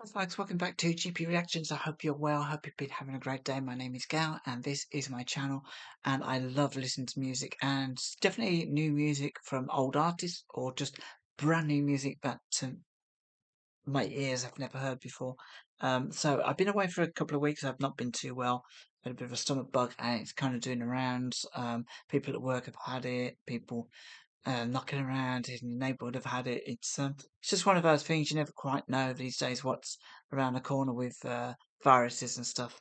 Hi folks, welcome back to GP Reactions. I hope you're well. I hope you've been having a great day. My name is Gal and this is my channel, and I love listening to music, and definitely new music from old artists or just brand new music that my ears have never heard before. So I've been away for a couple of weeks. I've not been too well. Had a bit of a stomach bug and it's kind of doing the rounds. People at work have had it. People knocking around in your neighbourhood have had it. It's just one of those things you never quite know these days what's around the corner with viruses and stuff,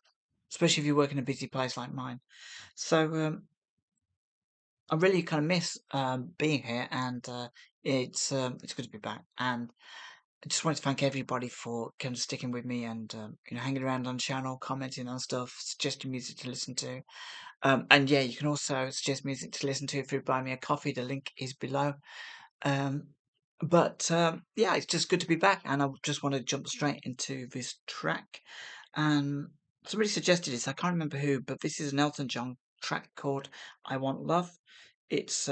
especially if you work in a busy place like mine. So I really kind of miss being here, and it's good to be back. And I just wanted to thank everybody for kind of sticking with me and hanging around on the channel, commenting on stuff, suggesting music to listen to. And yeah, you can also suggest music to listen to through Buy Me a Coffee. The link is below. Um, but yeah, it's just good to be back, and I just want to jump straight into this track. And somebody suggested this, I can't remember who, but this is an Elton John track called I Want Love. It's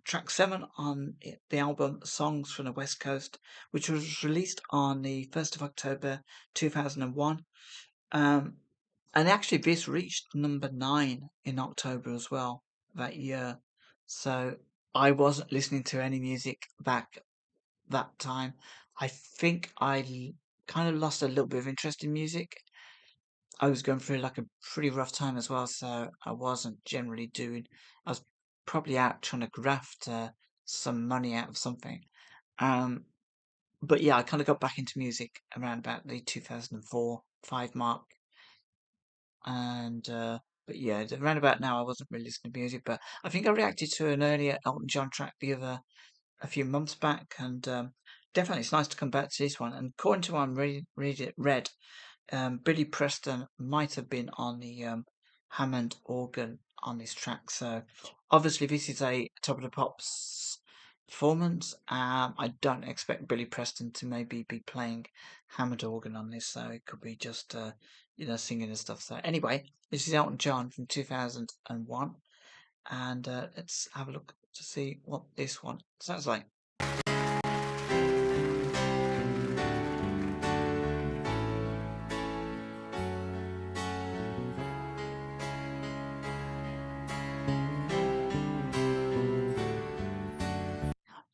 track 7 on the album Songs from the West Coast, which was released on the 1st of October 2001. Um, and actually, this reached number 9 in October as well that year. So I wasn't listening to any music back that time. I think kind of lost a little bit of interest in music. I was going through like a pretty rough time as well, so I wasn't generally doing. I was probably out trying to graft some money out of something. Um, but yeah, I kind of got back into music around about the 2004-5 mark, and but yeah, around about now I wasn't really listening to music. But I think I reacted to an earlier Elton John track a few months back, and definitely it's nice to come back to this one. And according to what I'm read, Billy Preston might have been on the Hammond organ on this track. So obviously this is a Top of the Pops performance. I don't expect Billy Preston to maybe be playing Hammond organ on this, so it could be just singing and stuff. So anyway, this is Elton John from 2001, and let's have a look to see what this one sounds like.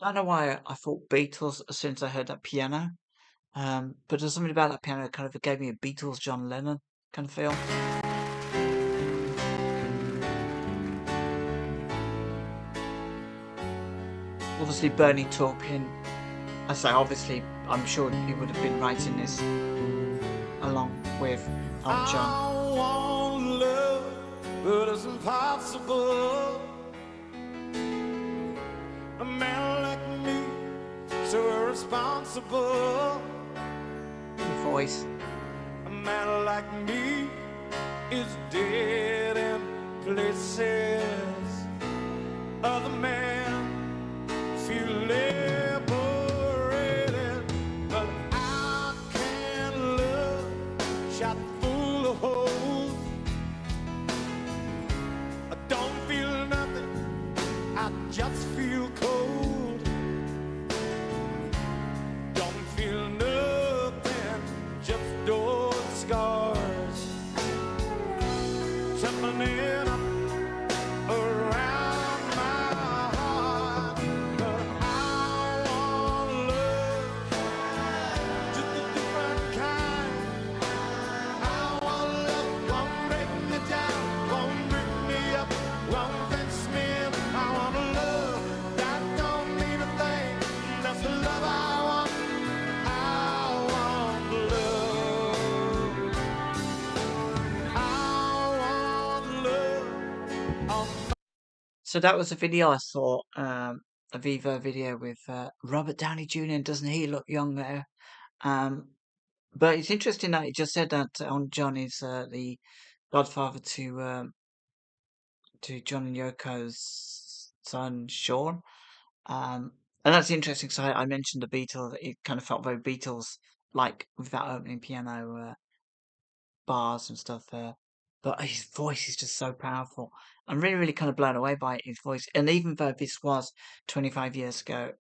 I don't know why I thought Beatles as soon as I heard that piano. But there's something about that piano that kind of gave me a Beatles, John Lennon kind of feel. Obviously, Bernie Taupin. I say obviously, I'm sure he would have been writing this along with Elton John. I want love, but it's impossible. A man like me, so irresponsible. The voice. A man like me is dead in places other men feel liberated, but I can love shot full of holes. I don't feel nothing, I just feel cold. Don't feel nothing, just those scars. Something in around my heart, but I want love, just a different kind. I want love, won't break me down, won't bring me up, won't fix me in. I want love that don't mean a thing. That's the love I want. I want love. I want love. So that was a video I saw, a Vivo video with Robert Downey Jr. And doesn't he look young there? But it's interesting that he just said that Elton John is the godfather to John and Yoko's son Sean. And that's interesting because I mentioned the Beatles. It kind of felt very Beatles like with that opening piano bars and stuff there. But his voice is just so powerful. I'm really, really kind of blown away by his voice. And even though this was 25 years ago,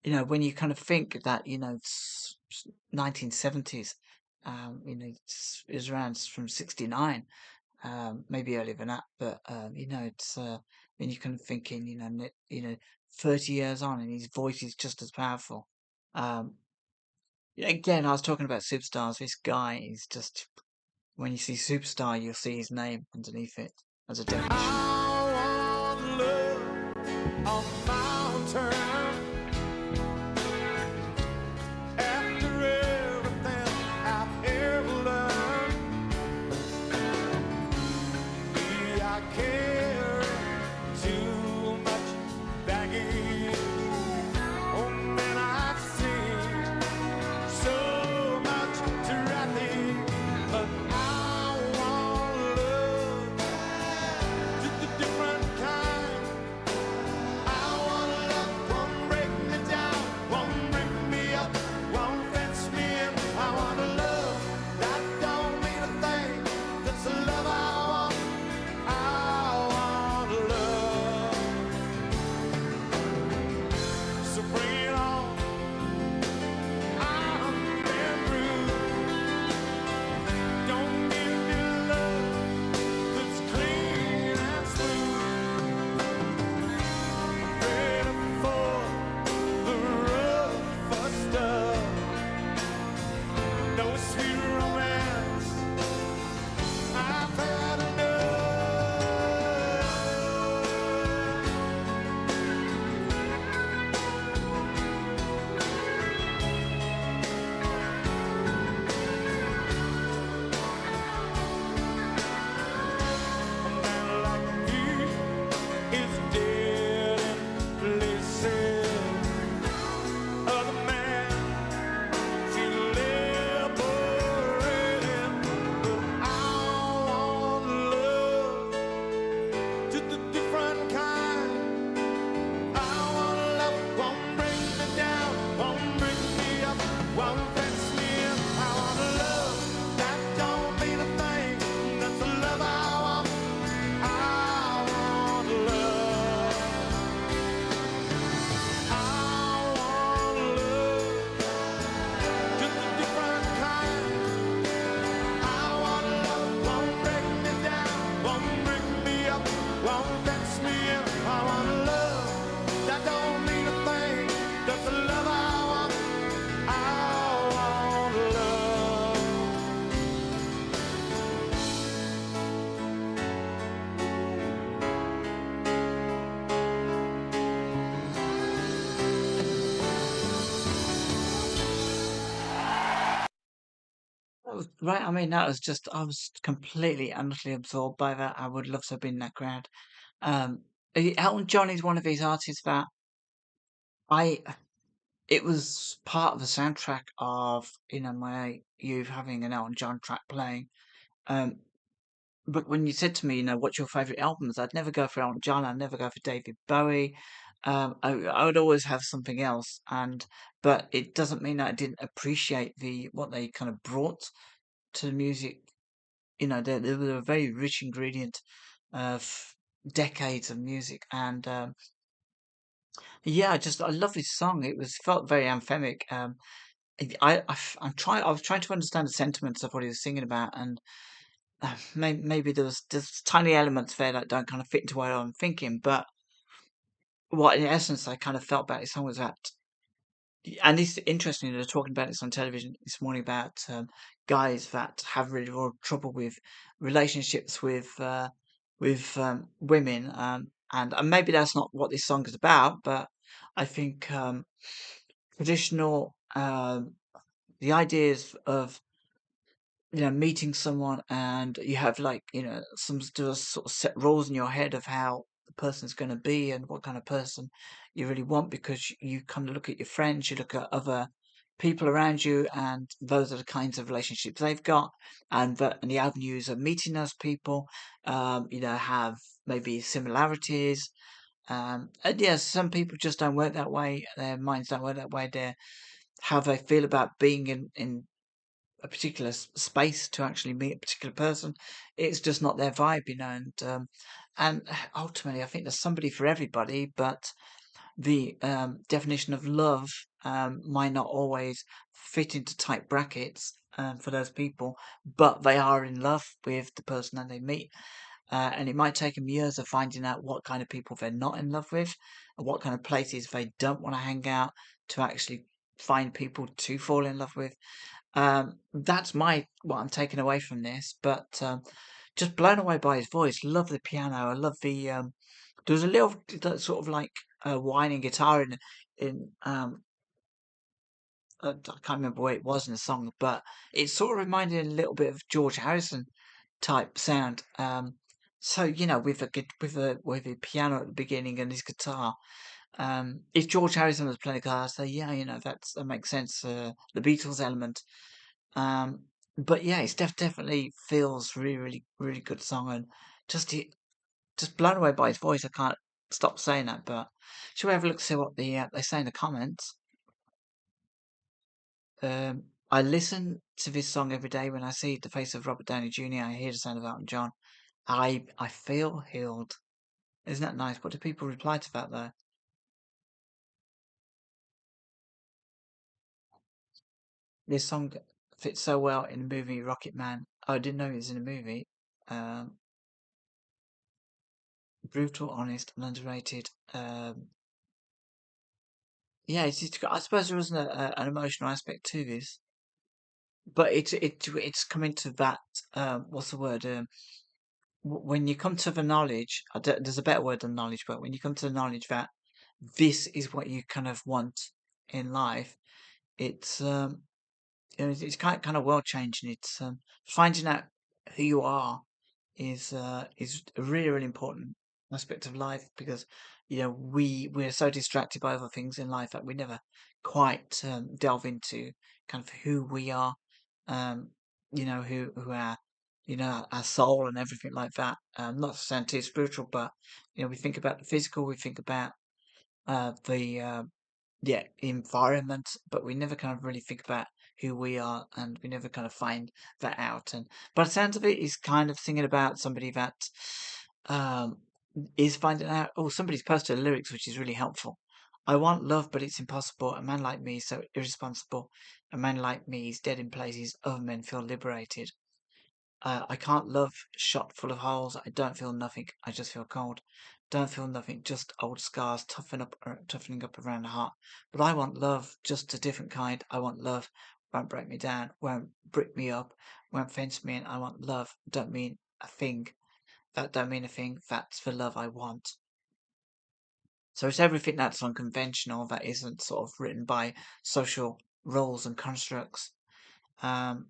when you kind of think that, 1970s. It was around from 69, maybe earlier than that. But when you're kind of thinking, 30 years on, and his voice is just as powerful. Um, Again, I was talking about superstars. This guy is just when you see superstar, you'll see his name underneath it as a definition. I want love on mountain. After everything I've ever learned, I carry too much baggage. Oh man, I've seen so much traffic, but I want love, just a different kind. I want love, won't break me down, won't break me up, won't fence me in. I want a love that don't mean a thing. That's the love I want. I want love. So bring it on. I'm been through. Don't give me love that's clean and smooth. Ready for the rougher stuff. No sweet romance. I've had enough. A man like me is dead in places. Other man, she liberated. But I want love, just a different kind. I want love, won't bring me down, won't bring me up, won't fence me in. I want love that don't mean a thing. That's the love I want. I want love. I want love, just a different kind. I want love, won't break me down, won't bring me up, won't fence me in. I want love that don't mean a thing. That's the love I want. I want love. That was right. I mean, that was just, I was completely and utterly absorbed by that. I would love to have been in that crowd. Elton John is one of these artists that I, it was part of the soundtrack of, my youth having an Elton John track playing. Um, but when you said to me, what's your favorite albums? I'd never go for Elton John. I'd never go for David Bowie. I would always have something else. But it doesn't mean that I didn't appreciate what they kind of brought to the music. They were a very rich ingredient of decades of music, and yeah, I love this song. It was felt very anthemic. I was trying to understand the sentiments of what he was singing about, and maybe there's tiny elements there that don't kind of fit into what I'm thinking. But what in essence I kind of felt about this song was that, and it's interesting, they're talking about this on television this morning about guys that have really real trouble with relationships with women, and maybe that's not what this song is about, but I think traditional the ideas of meeting someone, and you have like some just sort of set rules in your head of how the person's going to be and what kind of person you really want, because you kind of look at your friends, you look at other people around you, and those are the kinds of relationships they've got, and the avenues of meeting those people have maybe similarities. And yes, some people just don't work that way, their minds don't work that way, how they feel about being in a particular space to actually meet a particular person. It's just not their vibe. And ultimately, I think there's somebody for everybody, but the definition of love might not always fit into tight brackets for those people, but they are in love with the person that they meet. And it might take them years of finding out what kind of people they're not in love with and what kind of places they don't want to hang out to actually find people to fall in love with. That's what I'm taking away from this, but just blown away by his voice. Love the piano. I love the there was a little that sort of like whining guitar in I can't remember where it was in the song, but it sort of reminded a little bit of George Harrison type sound. So with a piano at the beginning and his guitar. If George Harrison was playing the guitar, I'd say yeah, that makes sense. The Beatles element. Um, but yeah, it's definitely feels really, really, really good song, and just just blown away by his voice. I can't stop saying that. But shall we have a look, see what they say in the comments? I listen to this song every day. When I see the face of Robert Downey Jr., I hear the sound of Elton John. I feel healed. Isn't that nice? What do people reply to that though? This song fits so well in the movie Rocket Man. Oh, I didn't know it was in a movie. Um, Brutal, honest, and underrated. Yeah, I suppose there wasn't an emotional aspect to this, but it's coming to that. What's the word? When you come to the knowledge, there's a better word than knowledge, but when you come to the knowledge that this is what you kind of want in life, it's it's kind of world changing. It's finding out who you are is a really really important aspect of life because we're so distracted by other things in life that we never quite delve into kind of who we are, um, who our our soul and everything like that. Not to sound too spiritual, but we think about the physical, we think about the yeah, environment, but we never kind of really think about who we are, and we never kind of find that out. And by the sounds of it, he's kind of thinking about somebody that um, is finding out. Oh, somebody's posted lyrics, which is really helpful. I want love, but it's impossible. A man like me is so irresponsible. A man like me is dead in places. Other men feel liberated. I can't love shot full of holes. I don't feel nothing. I just feel cold. Don't feel nothing. Just old scars toughening up around the heart. But I want love, just a different kind. I want love. Won't break me down. Won't brick me up. Won't fence me in. I want love. Don't mean a thing. That don't mean a thing. That's the love I want. So it's everything that's unconventional that isn't sort of written by social rules and constructs. Um,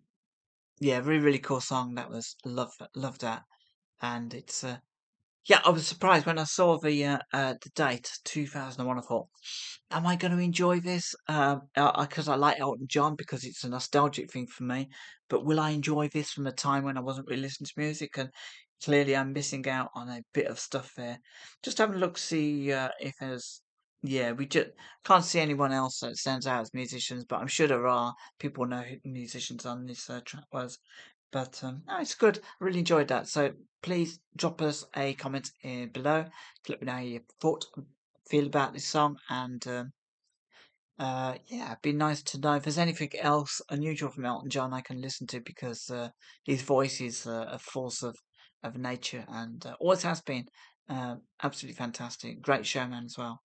yeah, really, really cool song. That was loved that, and it's yeah. I was surprised when I saw the date 2001. I thought, am I going to enjoy this? Because I like Elton John because it's a nostalgic thing for me. But will I enjoy this from a time when I wasn't really listening to music? And clearly, I'm missing out on a bit of stuff there. Just having a look, see if there's. Yeah, we just can't see anyone else that stands out as musicians, but I'm sure there are people know who the musicians on this track was. But no, it's good. I really enjoyed that. So please drop us a comment below to let me know how you feel about this song, and yeah, it'd be nice to know if there's anything else unusual from Elton John I can listen to because his voice is a force of nature and always has been absolutely fantastic. Great showman as well.